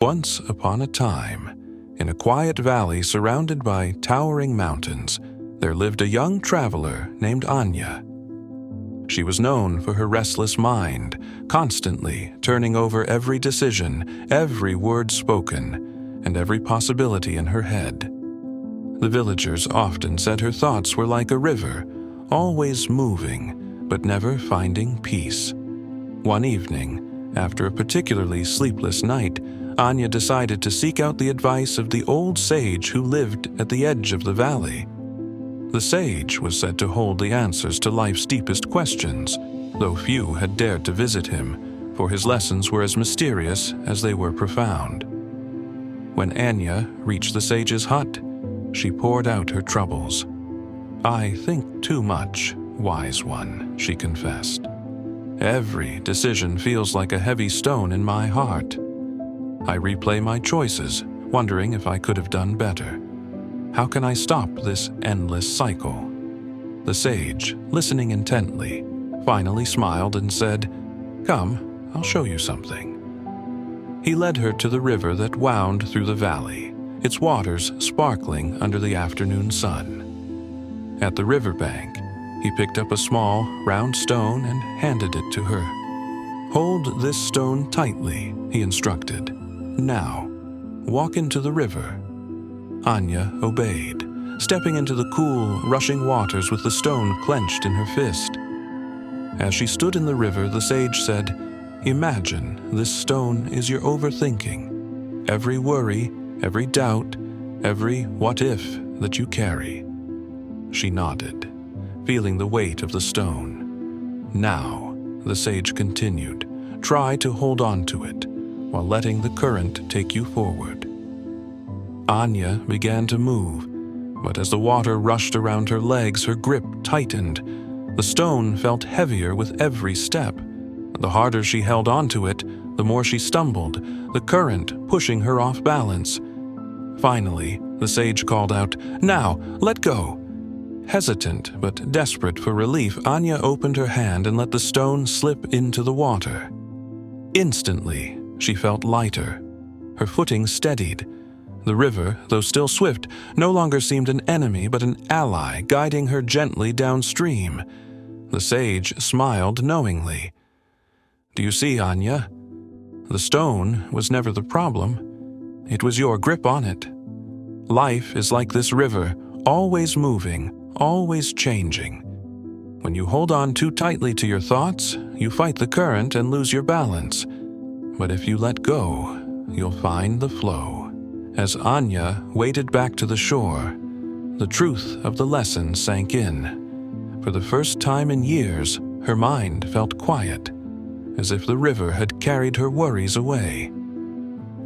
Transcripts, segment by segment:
Once upon a time, in a quiet valley surrounded by towering mountains, there lived a young traveler named Anya. She was known for her restless mind, constantly turning over every decision, every word spoken, and every possibility in her head. The villagers often said her thoughts were like a river, always moving, but never finding peace. One evening, after a particularly sleepless night, Anya decided to seek out the advice of the old sage who lived at the edge of the valley. The sage was said to hold the answers to life's deepest questions, though few had dared to visit him, for his lessons were as mysterious as they were profound. When Anya reached the sage's hut, she poured out her troubles. "I think too much, wise one," she confessed. "Every decision feels like a heavy stone in my heart. I replay my choices, wondering if I could have done better. How can I stop this endless cycle?" The sage, listening intently, finally smiled and said, "Come, I'll show you something." He led her to the river that wound through the valley, its waters sparkling under the afternoon sun. At the riverbank, he picked up a small, round stone and handed it to her. "Hold this stone tightly," he instructed. "Now, walk into the river." Anya obeyed, stepping into the cool, rushing waters with the stone clenched in her fist. As she stood in the river, the sage said, "Imagine this stone is your overthinking. Every worry, every doubt, every what if that you carry." She nodded, feeling the weight of the stone. "Now," the sage continued, "try to hold on to it, while letting the current take you forward." Anya began to move, but as the water rushed around her legs, her grip tightened. The stone felt heavier with every step. The harder she held onto it, the more she stumbled, the current pushing her off balance. Finally, the sage called out, "Now, let go!" Hesitant but desperate for relief, Anya opened her hand and let the stone slip into the water. Instantly, she felt lighter. Her footing steadied. The river, though still swift, no longer seemed an enemy but an ally, guiding her gently downstream. The sage smiled knowingly. "Do you see, Anya? The stone was never the problem. It was your grip on it. Life is like this river, always moving, always changing. When you hold on too tightly to your thoughts, you fight the current and lose your balance. But if you let go, you'll find the flow." As Anya waded back to the shore, the truth of the lesson sank in. For the first time in years, her mind felt quiet, as if the river had carried her worries away.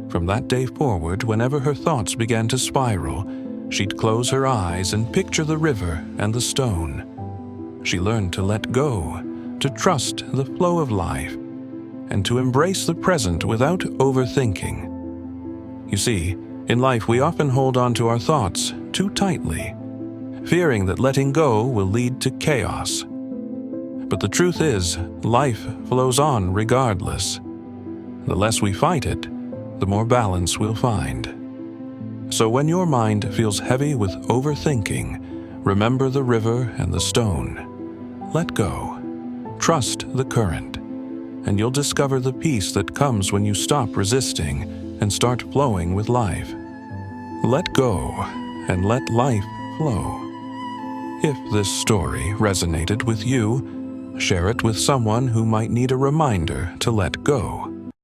From that day forward, whenever her thoughts began to spiral, she'd close her eyes and picture the river and the stone. She learned to let go, to trust the flow of life, and to embrace the present without overthinking. You see, in life we often hold on to our thoughts too tightly, fearing that letting go will lead to chaos. But the truth is, life flows on regardless. The less we fight it, the more balance we'll find. So when your mind feels heavy with overthinking, remember the river and the stone. Let go. Trust the current, and you'll discover the peace that comes when you stop resisting and start flowing with life. Let go and let life flow. If this story resonated with you, share it with someone who might need a reminder to let go.